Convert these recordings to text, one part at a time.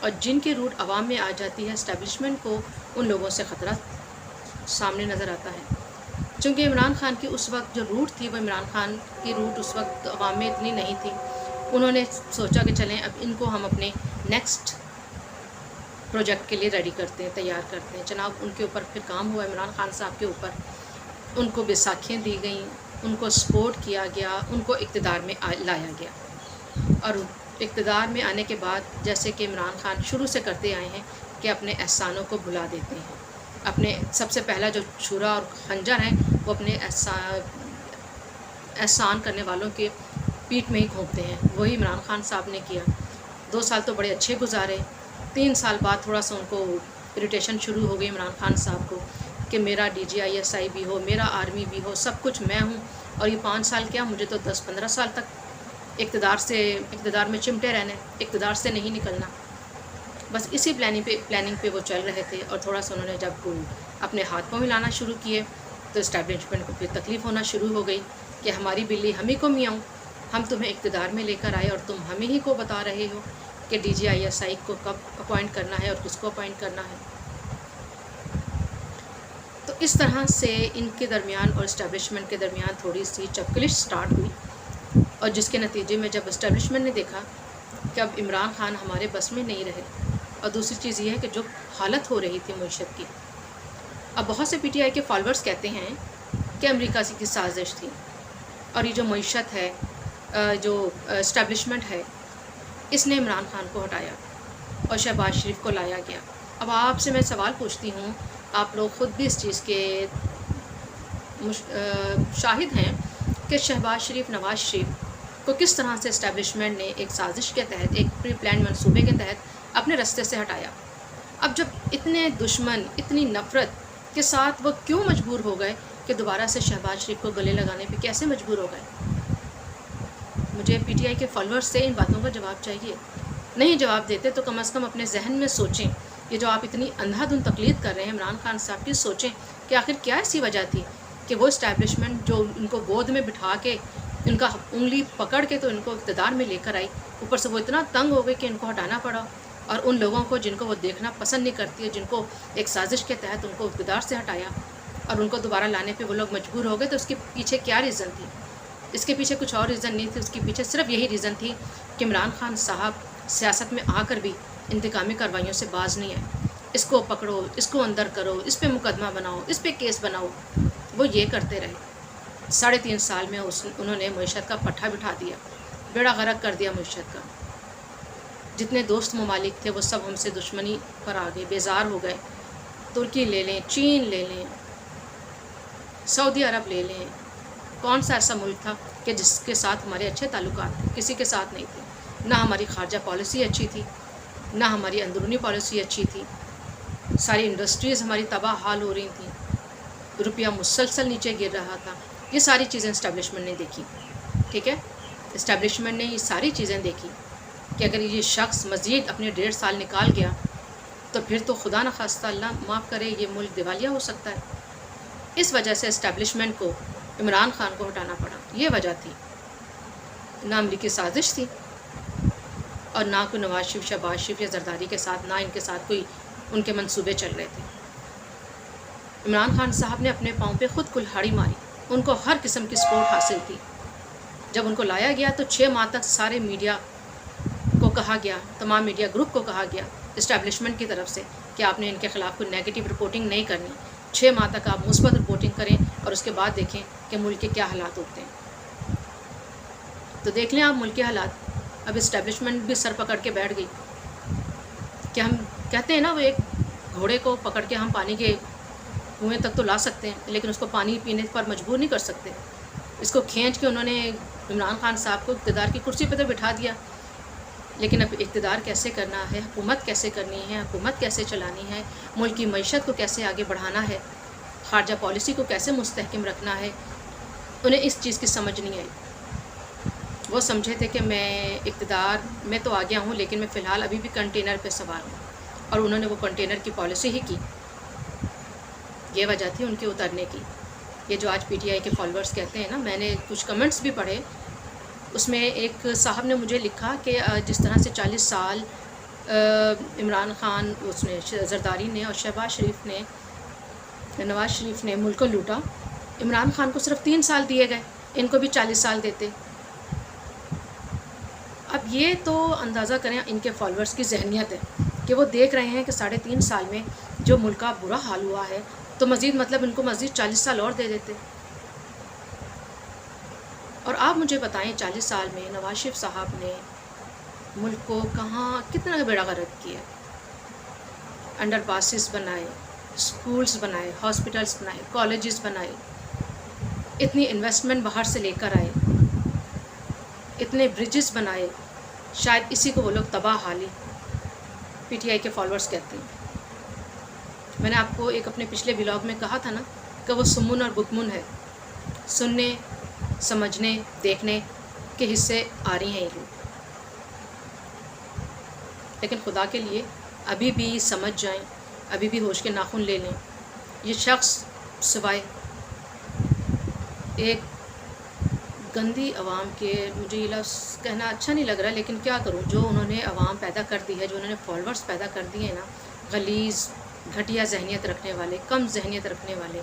اور جن کی روٹ عوام میں آ جاتی ہے اسٹیبلشمنٹ کو ان لوگوں سے خطرہ سامنے نظر آتا ہے. چونکہ عمران خان کی اس وقت جو روٹ تھی وہ عمران خان کی روٹ اس وقت عوام میں اتنی نہیں تھی. انہوں نے سوچا کہ چلیں اب ان کو ہم اپنے نیکسٹ پروجیکٹ کے لیے ریڈی کرتے ہیں، تیار کرتے ہیں. جناب ان کے اوپر پھر کام ہوا عمران خان صاحب کے اوپر. ان کو بیساکھیاں دی گئیں، ان کو سپورٹ کیا گیا، ان کو اقتدار میں لایا گیا. اور اقتدار میں آنے کے بعد جیسے کہ عمران خان شروع سے کرتے آئے ہیں کہ اپنے احسانوں کو بھلا دیتے ہیں. اپنے سب سے پہلا جو چھرا اور خنجر ہیں وہ اپنے احسان کرنے والوں کے پیٹھ میں ہی گھونپتے ہیں. وہی عمران خان صاحب نے کیا. 2 سال تو بڑے اچھے گزارے. 3 سال بعد تھوڑا سا ان کو اریٹیشن شروع ہو گئی عمران خان صاحب کو کہ میرا DGISI بھی ہو، میرا آرمی بھی ہو، سب کچھ میں ہوں، اور یہ 5 سال کیا، مجھے تو 10-15 سال تک اقتدار میں چمٹے رہنا ہے، اقتدار سے نہیں نکلنا. بس اسی پلاننگ پہ وہ چل رہے تھے. اور تھوڑا سا انہوں نے جب اپنے ہاتھ پاؤں ہلانا شروع کیے تو اسٹیبلشمنٹ کو پھر تکلیف ہونا شروع ہو گئی کہ ہماری بلی ہم ہی کو میاؤں، ہم تمہیں اقتدار میں لے کر آئے اور تم ہمیں ہی کو بتا رہے ہو کہ DGISI کو کب اپوائنٹ کرنا ہے اور کس کو اپوائنٹ کرنا ہے. تو اس طرح سے ان کے درمیان اور اسٹیبلشمنٹ کے درمیان تھوڑی سی چپکلش سٹارٹ ہوئی. اور جس کے نتیجے میں جب اسٹیبلشمنٹ نے دیکھا کہ اب عمران خان ہمارے بس میں نہیں رہے، اور دوسری چیز یہ ہے کہ جو حالت ہو رہی تھی معیشت کی، اب بہت سے PTI کے فالوورز کہتے ہیں کہ امریکہ کی سازش تھی، اور یہ جو معیشت ہے، جو اسٹیبلشمنٹ ہے، اس نے عمران خان کو ہٹایا اور شہباز شریف کو لایا گیا. اب آپ سے میں سوال پوچھتی ہوں، آپ لوگ خود بھی اس چیز کے شاہد ہیں کہ شہباز شریف، نواز شریف کو کس طرح سے اسٹیبلشمنٹ نے ایک سازش کے تحت، ایک پری پلان منصوبے کے تحت اپنے رستے سے ہٹایا. اب جب اتنے دشمن، اتنی نفرت کے ساتھ وہ کیوں مجبور ہو گئے کہ دوبارہ سے شہباز شریف کو گلے لگانے پہ کیسے مجبور ہو گئے؟ مجھے PTI کے فالوورز سے ان باتوں کا جواب چاہیے. نہیں جواب دیتے تو کم از کم اپنے ذہن میں سوچیں. یہ جو آپ اتنی اندھا دھند تقلید کر رہے ہیں عمران خان صاحب کی، سوچیں کہ آخر کیا ایسی وجہ تھی کہ وہ اسٹیبلشمنٹ جو ان کو گود میں بٹھا کے، ان کا انگلی پکڑ کے تو ان کو اقتدار میں لے کر آئی، اوپر سے وہ اتنا تنگ ہو گئی کہ ان کو ہٹانا پڑا. اور ان لوگوں کو جن کو وہ دیکھنا پسند نہیں کرتی ہے، جن کو ایک سازش کے تحت ان کو اقتدار سے ہٹایا اور ان کو دوبارہ لانے پہ وہ لوگ مجبور ہو گئے، تو اس کے پیچھے کیا ریزن تھی؟ اس کے پیچھے کچھ اور ریزن نہیں تھی. اس کے پیچھے صرف یہی ریزن تھی کہ عمران خان صاحب سیاست میں آ کر بھی انتقامی کارروائیوں سے باز نہیں آئے. اس کو پکڑو، اس کو اندر کرو، اس پہ مقدمہ بناؤ، اس پہ کیس بناؤ، وہ یہ کرتے رہے. 3.5 سال میں انہوں نے معیشت کا پٹھا بٹھا دیا، بیڑا غرق کر دیا معیشت کا. جتنے دوست ممالک تھے وہ سب ہم سے دشمنی پر آ گئے، بیزار ہو گئے. ترکی لے لیں، چین لے لیں، سعودی عرب لے لیں، کون سا ایسا ملک تھا کہ جس کے ساتھ ہمارے اچھے تعلقات تھے؟ کسی کے ساتھ نہیں تھے. نہ ہماری خارجہ پالیسی اچھی تھی، نہ ہماری اندرونی پالیسی اچھی تھی. ساری انڈسٹریز ہماری تباہ حال ہو رہی تھیں، روپیہ مسلسل نیچے گر رہا تھا. یہ ساری چیزیں اسٹیبلشمنٹ نے دیکھی. ٹھیک ہے، اسٹیبلشمنٹ نے یہ ساری چیزیں دیکھی کہ اگر یہ شخص مزید اپنے 1.5 سال نکال گیا تو پھر تو خدا نخواستہ، اللہ معاف کرے، یہ ملک دیوالیہ ہو سکتا ہے. اس وجہ سے اسٹیبلشمنٹ کو عمران خان کو ہٹانا پڑا. یہ وجہ تھی، نہ امریکی سازش تھی اور نہ کوئی نواز شریف، شہباز شریف یا زرداری کے ساتھ، نہ ان کے ساتھ کوئی ان کے منصوبے چل رہے تھے. عمران خان صاحب نے اپنے پاؤں پہ خود کلہاڑی ماری. ان کو ہر قسم کی سپورٹ حاصل تھی. جب ان کو لایا گیا تو 6 ماہ تک سارے میڈیا کو کہا گیا، تمام میڈیا گروپ کو کہا گیا اسٹیبلشمنٹ کی طرف سے کہ آپ نے ان کے خلاف کوئی نیگیٹو رپورٹنگ نہیں کرنی. 6 ماہ تک آپ مثبت رپورٹنگ کریں اور اس کے بعد دیکھیں کہ ملک کے کیا حالات ہوتے ہیں. تو دیکھ لیں آپ ملک کے حالات. اب اسٹیبلشمنٹ بھی سر پکڑ کے بیٹھ گئی کہ ہم کہتے ہیں نا، وہ ایک گھوڑے کو پکڑ کے ہم پانی کے کنویں تک تو لا سکتے ہیں، لیکن اس کو پانی پینے پر مجبور نہیں کر سکتے. اس کو کھینچ کے انہوں نے عمران خان صاحب کو اقتدار کی کرسی پہ تو بٹھا دیا، لیکن اب اقتدار کیسے کرنا ہے، حکومت کیسے کرنی ہے، حکومت کیسے چلانی ہے، ملک کی معیشت کو کیسے آگے بڑھانا ہے، خارجہ پالیسی کو کیسے مستحکم رکھنا ہے، انہیں اس چیز کی سمجھ نہیں آئی. وہ سمجھے تھے کہ میں اقتدار میں تو آ گیا ہوں، لیکن میں فی الحال ابھی بھی کنٹینر پہ سوار ہوں، اور انہوں نے وہ کنٹینر کی پالیسی ہی کی. یہ وجہ تھی ان کے اترنے کی. یہ جو آج PTI کے فالوورز کہتے ہیں نا، میں نے کچھ کمنٹس بھی پڑھے. اس میں ایک صاحب نے مجھے لکھا کہ جس طرح سے 40 سال عمران خان اس نے زرداری نے اور شہباز شریف نے نواز شریف نے ملک کو لوٹا. عمران خان کو صرف 3 سال دیے گئے, ان کو بھی 40 سال دیتے. اب یہ تو اندازہ کریں ان کے فالورز کی ذہنیت ہے کہ وہ دیکھ رہے ہیں کہ 3.5 سال میں جو ملک کا برا حال ہوا ہے تو مزید مطلب ان کو مزید 40 سال اور دے دیتے. اور آپ مجھے بتائیں 40 سال میں نواز شریف صاحب نے ملک کو کہاں کتنا بیڑا غرق کیا. انڈر پاسز بنائے, اسکولز بنائے, ہاسپٹلز بنائے, کالجز بنائے, اتنی انویسٹمنٹ باہر سے لے کر آئے, اتنے برجز بنائے. شاید اسی کو وہ لوگ تباہ حالی پی ٹی آئی کے فالورز کہتے ہیں. میں نے آپ کو ایک اپنے پچھلے ولاگ میں کہا تھا نا کہ وہ سمن اور بکمن ہے, سننے سمجھنے دیکھنے کے حصے آ رہی ہیں یہ لوگ. لیکن خدا کے لیے ابھی بھی سمجھ جائیں, ابھی بھی ہوش کے ناخن لے لیں. یہ شخص سوائے ایک گندی عوام کے, مجھے یہ لفظ کہنا اچھا نہیں لگ رہا لیکن کیا کروں, جو انہوں نے عوام پیدا کر دی ہے, جو انہوں نے فالورز پیدا کر دیے ہیں نا, غلیظ گھٹیا ذہنیت رکھنے والے, کم ذہنیت رکھنے والے,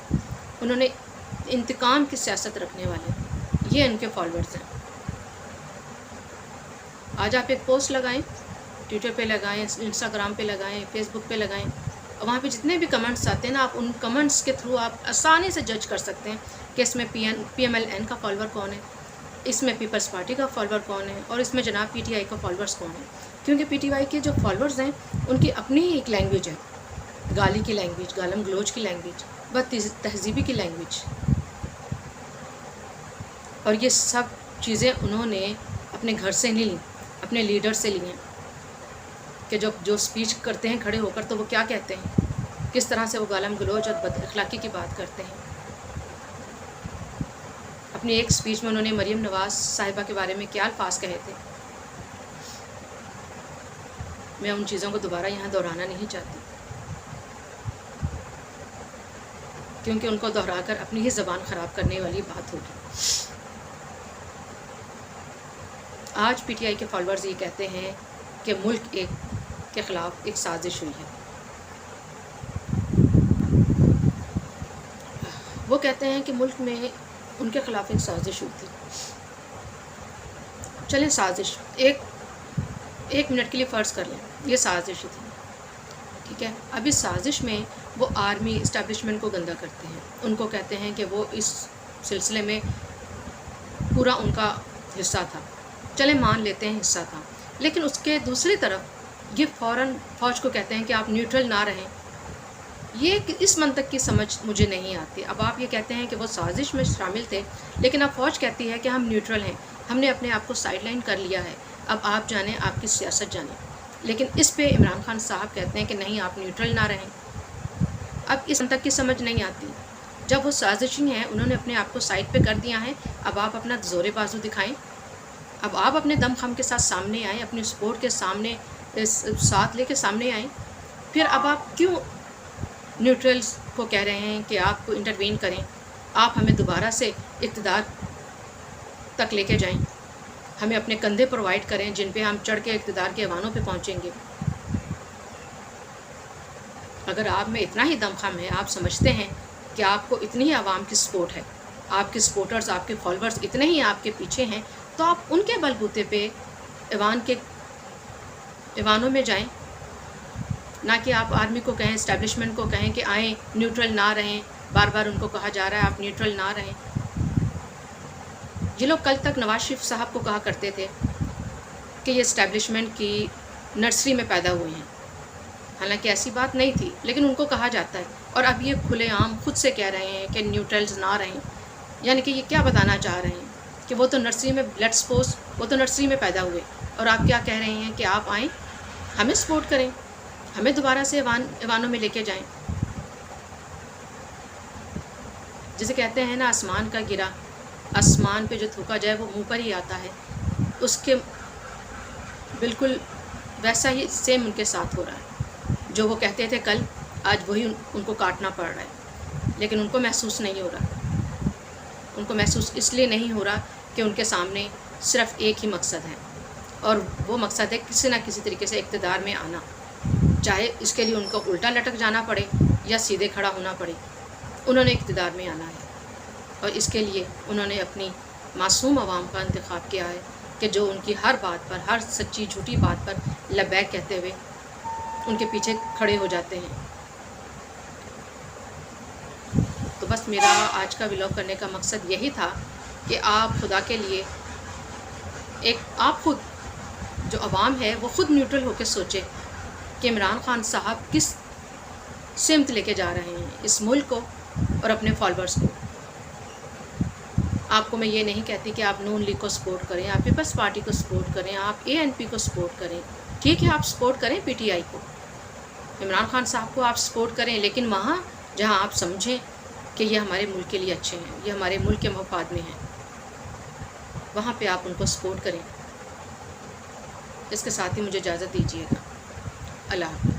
انہوں نے انتقام کی سیاست رکھنے والے, یہ ان کے فالورز ہیں. آج آپ ایک پوسٹ لگائیں, ٹویٹر پہ لگائیں, انسٹاگرام پہ لگائیں, فیس بک پہ لگائیں, وہاں پہ جتنے بھی کمنٹس آتے ہیں نا, آپ ان کمنٹس کے تھرو آپ آسانی سے جج کر سکتے ہیں کہ اس میں پی ایم ایل این کا فالور کون ہے, اس میں پیپلز پارٹی کا فالور کون ہے, اور اس میں جناب پی ٹی آئی کا فالورز کون ہے. کیونکہ پی ٹی آئی کے جو فالورز ہیں ان کی اپنی ہی ایک لینگویج ہے, گالی کی لینگویج, گالم گلوچ کی لینگویج, بد تہذیبی کی لینگویج. اور یہ سب چیزیں انہوں نے اپنے گھر سے نہیں لیں, اپنے لیڈر سے لی ہیں کہ جو اسپیچ کرتے ہیں کھڑے ہو کر تو وہ کیا کہتے ہیں, کس طرح سے وہ گالم گلوچ اور بد اخلاقی کی بات کرتے ہیں. اپنی ایک اسپیچ میں انہوں نے مریم نواز صاحبہ کے بارے میں کیا الفاظ کہے تھے, میں ان چیزوں کو دوبارہ یہاں دہرانا نہیں چاہتی کیونکہ ان کو دہرا کر اپنی ہی زبان خراب کرنے والی بات ہوگی. آج پی ٹی آئی کے فالورز یہ کہتے ہیں کہ ملک ایک کے خلاف ایک سازش ہوئی ہے. وہ کہتے ہیں کہ ملک میں ان کے خلاف ایک سازش ہوئی تھی. چلیں سازش ایک منٹ کے لیے فرض کر لیں یہ سازش تھی, ٹھیک ہے. اب اس سازش میں وہ آرمی اسٹیبلشمنٹ کو گندہ کرتے ہیں, ان کو کہتے ہیں کہ وہ اس سلسلے میں پورا ان کا حصہ تھا. چلیں مان لیتے ہیں حصہ تھا, لیکن اس کے دوسری طرف یہ فوراً فوج کو کہتے ہیں کہ آپ نیوٹرل نہ رہیں. یہ اس منطق کی سمجھ مجھے نہیں آتی. اب آپ یہ کہتے ہیں کہ وہ سازش میں شامل تھے, لیکن اب فوج کہتی ہے کہ ہم نیوٹرل ہیں, ہم نے اپنے آپ کو سائڈ لائن کر لیا ہے, اب آپ جانیں, آپ کی سیاست جانیں. لیکن اس پہ عمران خان صاحب کہتے ہیں کہ نہیں آپ نیوٹرل نہ رہیں. اب اس منطق کی سمجھ نہیں آتی. جب وہ سازشی ہیں, انہوں نے اپنے آپ کو سائڈ پہ کر دیا ہے, اب آپ اپنا زور بازو دکھائیں, اب آپ اپنے دم خم کے ساتھ سامنے آئیں, اپنی سپورٹ کے سامنے ساتھ لے کے سامنے آئیں. پھر اب آپ کیوں نیوٹرلز کو کہہ رہے ہیں کہ آپ کو انٹروین کریں, آپ ہمیں دوبارہ سے اقتدار تک لے کے جائیں, ہمیں اپنے کندھے پرووائڈ کریں جن پہ ہم چڑھ کے اقتدار کے ایوانوں پہ پہنچیں گے. اگر آپ میں اتنا ہی دم خم ہے, آپ سمجھتے ہیں کہ آپ کو اتنی ہی عوام کی سپورٹ ہے, آپ کے سپورٹرز, آپ کے فالورز اتنے ہی آپ کے پیچھے ہیں, تو آپ ان کے بلبوتے پہ ایوانوں میں جائیں, نہ کہ آپ آرمی کو کہیں, اسٹیبلشمنٹ کو کہیں کہ آئیں نیوٹرل نہ رہیں. بار بار ان کو کہا جا رہا ہے آپ نیوٹرل نہ رہیں. یہ لوگ کل تک نواز شریف صاحب کو کہا کرتے تھے کہ یہ اسٹیبلشمنٹ کی نرسری میں پیدا ہوئے ہیں, حالانکہ ایسی بات نہیں تھی, لیکن ان کو کہا جاتا ہے. اور اب یہ کھلے عام خود سے کہہ رہے ہیں کہ نیوٹرلز نہ رہیں. یعنی کہ یہ کیا بتانا چاہ رہے ہیں کہ وہ تو نرسری میں بلڈ سپوز, وہ تو نرسری میں پیدا ہوئے, اور آپ کیا کہہ رہے ہیں کہ آپ آئیں ہمیں سپورٹ کریں, ہمیں دوبارہ سے ایوانوں میں لے کے جائیں. جسے کہتے ہیں نا آسمان کا گرا, آسمان پہ جو تھوکا جائے وہ منہ پر ہی آتا ہے, اس کے بالکل ویسا ہی سیم ان کے ساتھ ہو رہا ہے. جو وہ کہتے تھے کل, آج وہی ان کو کاٹنا پڑ رہا ہے. لیکن ان کو محسوس نہیں ہو رہا. ان کو محسوس اس لیے نہیں ہو رہا کہ ان کے سامنے صرف ایک ہی مقصد ہے, اور وہ مقصد ہے کسی نہ کسی طریقے سے اقتدار میں آنا، چاہے اس کے لیے ان کو الٹا لٹک جانا پڑے یا سیدھے کھڑا ہونا پڑے، انہوں نے اقتدار میں آنا ہے۔ اور اس کے لیے انہوں نے اپنی معصوم عوام کا انتخاب کیا ہے کہ جو ان کی ہر بات پر، ہر سچی جھوٹی بات پر لبیک کہتے ہوئے ان کے پیچھے کھڑے ہو جاتے ہیں۔ تو بس میرا آج کا ولاگ کرنے کا مقصد یہی تھا کہ آپ خدا کے لیے آپ خود جو عوام ہے وہ خود نیوٹرل ہو کے سوچے کہ عمران خان صاحب کس سمت لے کے جا رہے ہیں اس ملک کو اور اپنے فالوورز کو۔ آپ کو میں یہ نہیں کہتی کہ آپ نون لیگ کو سپورٹ کریں، آپ پیپلز پارٹی کو سپورٹ کریں، آپ ANP کو سپورٹ کریں، ٹھیک ہے آپ سپورٹ کریں PTI کو، عمران خان صاحب کو آپ سپورٹ کریں، لیکن وہاں جہاں آپ سمجھیں کہ یہ ہمارے ملک کے لیے اچھے ہیں، یہ ہمارے ملک کے مفاد میں ہیں، وہاں پہ آپ ان کو سپورٹ کریں۔ اس کے ساتھ ہی مجھے اجازت دیجیے گا۔ اللہ حافظ۔